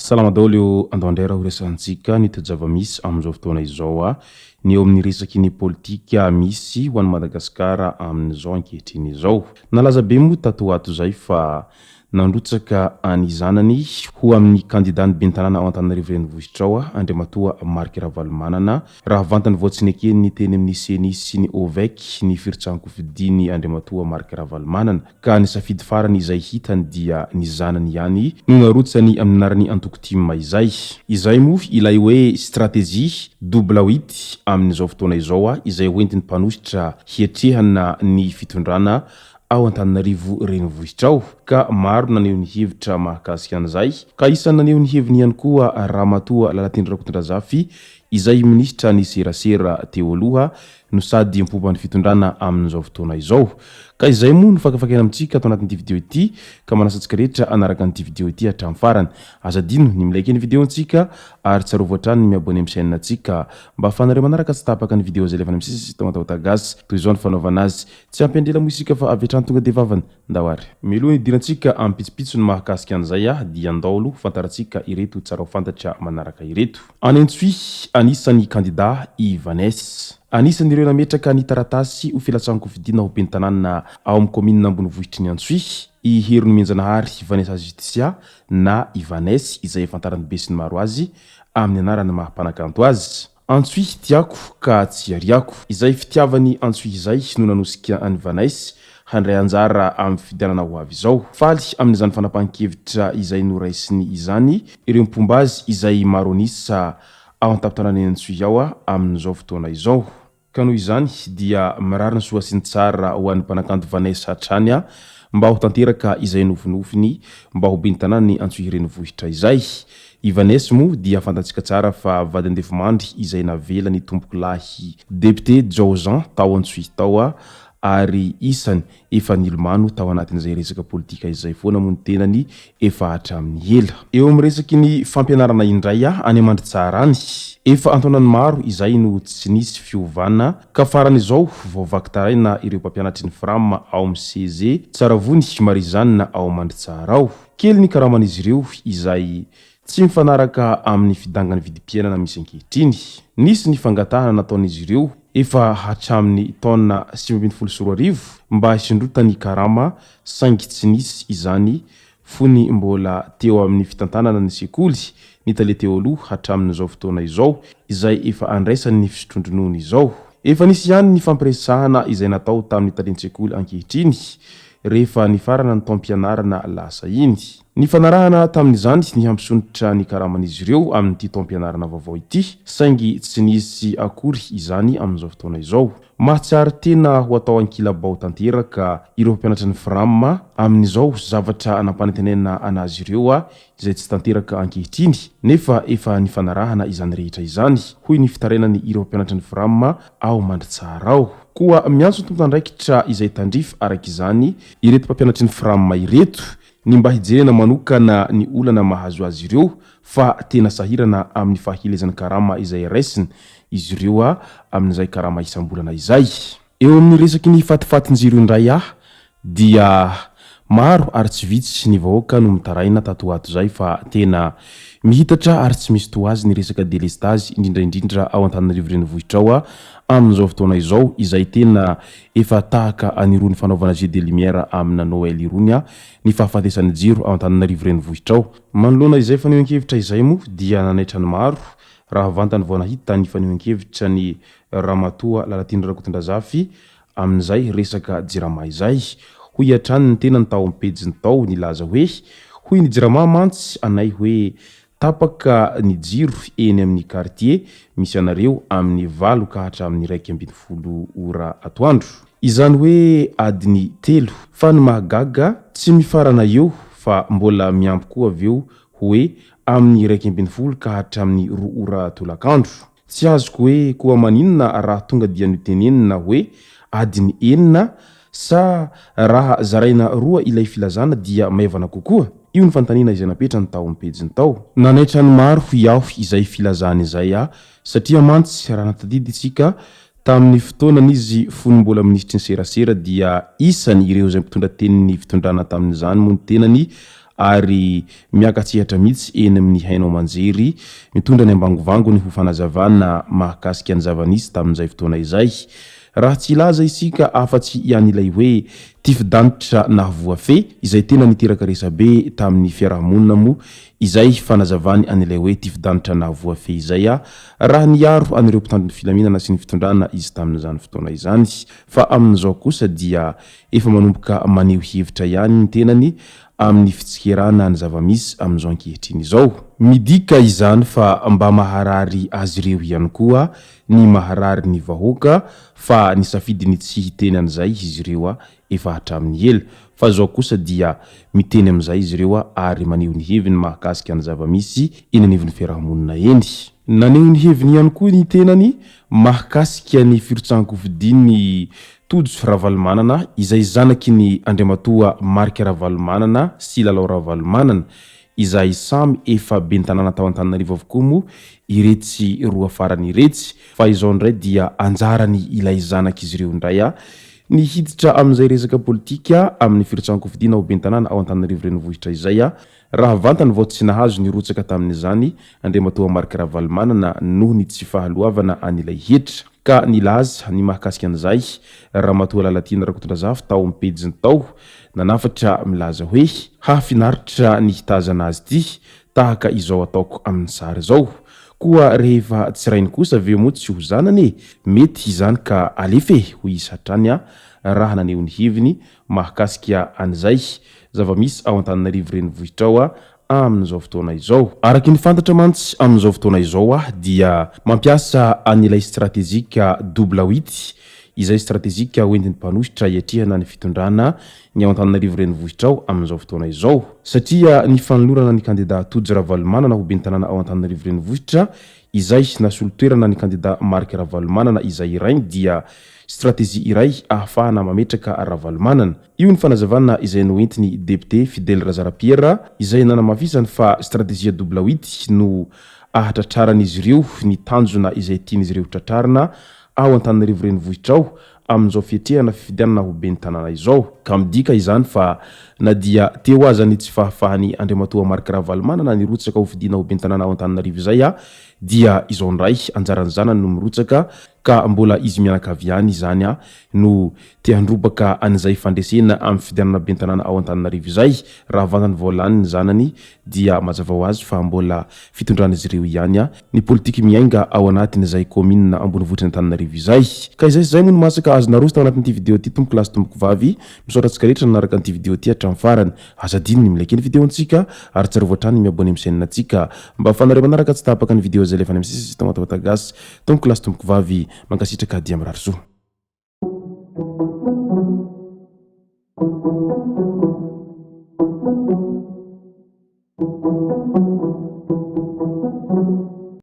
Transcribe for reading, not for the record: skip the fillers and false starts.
Salama daolo andondera ho resantsika ny tezava-misy amin'izao fotoana izao ny eo amin'ny resaky ny politika misy ho an'ny Madagasikara amin'izao ankehitriny izao. Nalaza be moa tato ato zay fa nandrotsaka any zanany ho amin'ny kandidany bentanana ao Antananarivo renivohitra ao Andriamatoa Marc Ravalomanana raha vantany voatsinekeny ny teny amin'ny seny sy ny ovek ny firitsanko fidiny Andriamatoa Marc Ravalomanana ka ny safidy farany izay hitany dia ny zanany ihany no narotsany amin'ny narany antokotima izay moa ilay hoe Stratezia WATAWATA amin'izao fotoana izao izay hoentiny mpanositra hiatrehana ny fitondrana ao Antananarivo renivohitra ao ka maro naneho ny hevitra mahakasika an'izay ka isany naneho ny heviny ihany koa Ramatoa Lalatiana Rakotondrazafy izay minisitra ny serasera teo aloha no sady mipomban'ny fitondrana amin'izao fotoana izao ka izay moa no fakafakena amintsika ato anatin'ity video ity ka manasantsika rehetra anaraka an'ity video ity hatramin'ny farany azadino ny milike ny video antsika ary tsarovo hatrany ny miabone amin'ny chaîne antsika mba afanareo manaraka tsy tapaka ny video zay levana misy WATAWATA GASY toy izao ny fanaovana azy tsy ampendrela mo isika fa avy hatrany tonga de vavany ndawary milohany idirantsika ampitsipitso ny mahakasika an'izay dia ndaolo fantarantsika ireto tsara ho fantatra manaraka ireto anentsui anisany kandida Ivanes anisan'ireo nametraka ny taratasy ho filatsanko fidina ho bentanana ao amin'ny commune ambonivohitry ny Antsui iheriny menjanahary Ivanes Justicia na Ivanes izay fantarany be sy ny maro azy amin'ny anarana mahampanakanto azy Antsui tiako ka tsy ariako izay fitiavany Antsui izay no nanosika any Ivanes handray anjara amin'ny fidianana ho avy izao faly amin'izany fanapahan-kevitra izay noraisiny izany ireo mpomba azy izay maro anisa ao an-tapitanany Antsui ao amin'izao fotoana izao ka noho izany dia mirarina soa sy ny tsara ho an'ny mpanakanto Ivanes hatrany mba ho tanteraka izay nofinofiny mba ho bentanany Antsui renivohitra izay Ivanes moa dia fantatsika tsara fa vady andefomandry izay navela ny tompoko lahy député Jean tao Antsui tao ary isany efa nilomano tao anatin'izay resaka politika izay foana moa ny tenany efa hatramin'ny ela eo amin'ny resaky ny fampianarana indray any Mandritsarany efa antonany maro izay no tsy nisy fiovana ka farany izao vaovakitaraina ireo mpampianatry ny frama ao amin'ny CG Tsaravony Marizanina ao Mandritsara ao kely ny karaman'izy ireo izay tsy mifanaraka amin'ny fidangany vidim-piainana misy ankehitriny nisy ny fangatahana nataon'izy ireo efa hatramin'ny taona 2024 mba hisindrotany karama saingy tsy nisy izany fony mbola teo amin'ny fitantanana ny sekoly ny tale teo aloha hatramin'izao fotoana izao izay efa andraisany ny fisotrondronoana izao efa nisy ihany ny fampiresahana izay natao tamin'ny talen'ny sekoly ankehitriny rehefa ny farana ny taom-pianarana lasa iny ny fanarahana tamin'izany ny hampisonitra ny karaman'izy ireo amin'ity taom-pianarana vaovao ity saingy tsy nisy akory izany amin'izao fotoana izao mahatsiary tena ho atao ankilabao tanteraka ireo mpampianatra ny frama amin'izao zavatra anampanantenena anazy ireo izay tsy tanteraka ankehitriny nefa efa ny fanarahana izany rehetra izany hoy ny fitarenany ireo mpampianatra ny frama ao Mandritsara ao koa miantso ny tompon'andraikitra izay tandrify araka izany ireto mpampianatry ny frama ireto ny mba hijerena manokana ny olana mahazo azy ireo fa tena sahirana amin'ny fahilezany karama izay raisiny izy ireo amin'izay karama isam-bolana izay eo amin'ny resaky ny fatifatin-jiro indray dia maro ary tsy vitsy ny vahoaka no mitaraina tato ato zay fa tena mihitatra ary tsy misy to azy ny resaka délestage indrindraindrindra ao Antananarivo renivohitra ao amin'izao fotoana izao izay tena efa tahaka anirony fanaovana jeu de lumière amina Noël irony ny fahafatesany jiro ao Antananarivo renivohitra ao manoloana izay fanehoan-kevitra izay moa dia nanaitra ny maro raha vantany vao nahita ny fanehoan-kevitra ny Ramatoa Lalatiana Rakotondrazafy amin'izay resaka jirama izay hoy hatrany ny tena ny tao ampejy ny tao nilaza hoe hoy ny jirama mantsy anay hoe tapaka ny jiro eny amin'ny quartier misy anareo amin'ny 8 ka hatramin'ny 1:10 ora atoandro izany hoe adiny 3 fa ny mahagaga tsy mifarana eo fa mbola miampy koa aveo hoe amin'ny 1 ka hatramin'ny 2 ora tolakandro. Tsy azoko hoe koa maninona raha tonga dia notenenina hoe adiny 4 sa raha zaraina 2 ilay filazana dia maivana kokoa. Io ny fantaniana izay napetrany tao amin'ny pejiny tao. Nanaitra ny maro iaho izay filazana izay satria mantsy raha natadidy isika tamin'ny fotoanan'izy fony mbola ministry ny serasera dia isany ireo izay mpitondra tenin'ny fitondrana tamin'izany moa ny tenany ary miakatsehatra mihitsy eny amin'ny hainao manjery mitondra ny ambangovango ny ho fanazavana mahakasika ny zavanisy tamin'izay fotoana izay. Raha tsy ilaza isika afa-tsy ian'ilay hoe tifidanitra na voafe izay tena niteraka resabe tamin'ny fiarahamonina moa izay fanazavany an'ilay hoe tifidanitra na voafe izay raha niaro anireo mpitandro ny filaminana sy ny fitondrana izy tamin'izany fotoana izany. Fa amin'izao kosa dia efa manomboka maneho hevitra ihany ny tenany amin'ny fitsikerana ny zavamisy amin'izao ankehitriny izao. Midika izany fa mba maharary azy ireo ihany koa ny maharary ny vahoaka fa nisafidy ny tsy hiteny an'izay izy ireo efa hatramin'ny ela. Fa zao kosa dia miteny amin'izay izy ireo ary maneho ny heviny mahakasika ny zavamisy eny anivon'ny fiarahamonina eny. Naneho ny heviny ihany koa ny tenany mahakasika ny firotsahan-kofidiany Todjo Ravalomanana izay zanaky ny andriamatoa Marc Ravalomanana sy Lalatiana izay samy efa bentanana tao Antananarivo avokoa moa iretsy roa farany iretsy. Fa izao ndray dia anjarany ilay zanak'izy ireo ndray ny hiditra amin'izay resaka politika amin'ny firotsahan-kofidiana ho bentanana ao Antananarivo renivohitra izay raha vantany vao tsy nahazo ny rotsaka tamin'izany andriamatoa Marc Ravalomanana noho ny tsy fahaloavana an'ilay hetra. Ka nilaza ny mahakasika an'izay ramatoa Lalatiana Rakotondrazafy tao amin'ny pejiny tao nanafatra milaza hoe hafinaritra ny hitazana azy ty tahaka izao ataoko amin'ny sary zao. Koa rehefa tsirainy kosa aveo moa tsy ho zanany mety izany ka alefe ho isa hatrany raha naneho ny heviny mahakasika an'izay zavamisy ao Antananarivo renivohitra ao amin'izao fotoana izao. Araky ny fantatra mantsy amin'izao fotoana izao dia mampiasa an'ilay stratezika WATAWATA izay stratezika hoentin'ny mpanositra hiatrihana ny fitondrana ny ao Antananarivo renivohitra ao amin'izao fotoana izao. Satria ny fanolorana ny kandida Todjo Ravalomanana ho bentanana ao Antananarivo renivohitra izay nasolo-toerana ny kandida Marc Ravalomanana izay irainy dia stratezia iray ahafahana mametraka Ravalomanana. Io ny fanazavana izay noentiny député fidèle Razarapierre izay nanamafisany fa stratezia WATAWATA no ahatratraran'izy ireo ny tanjona izay tian'izy ireo tratrarina ao Antananarivo renivohitra ao amin'izao fiatrehana fifidianana ho ben'ny tanàna izao. Ka midika izany fa na dia teo azany tsy fahafahany andriamatoa Marc Ravalomanana ny rotsaka ho fidiana ho ben'ny tanàna ao Antananarivo izay dia izao ndray anjarany zanany no mirotsaka ka mbola izy mianakaviany izany no te handrobaka an'izay fandresena amin'ny fifidianana ben'ny tanàna ao Antananarivo izay. Raha vantany voalany ny zanany dia mazava ho azy fa mbola fitondrana izy ireo ihany ny politika miainga ao anatin'izay commune ambonivohitra ny Antananarivo izay. Ka izay moa no masaka azona roso tao anatin'ity vidéo ty tomboko lasy tomboko vavy misaotra antsika rehetra nanaraka an'ity vidéo ty hatramin'ny farany. Azadiny ny milaiky ny vidéontsika ary tsara voatrany miabone amin'ny chaîne antsika mba fanareo manaraka tsy tapaka ny vidéo zay lefa any amin'ny sisy WATAWATA GASY tomboko lasy tomboko vavy mankasitraka dia mirary soa.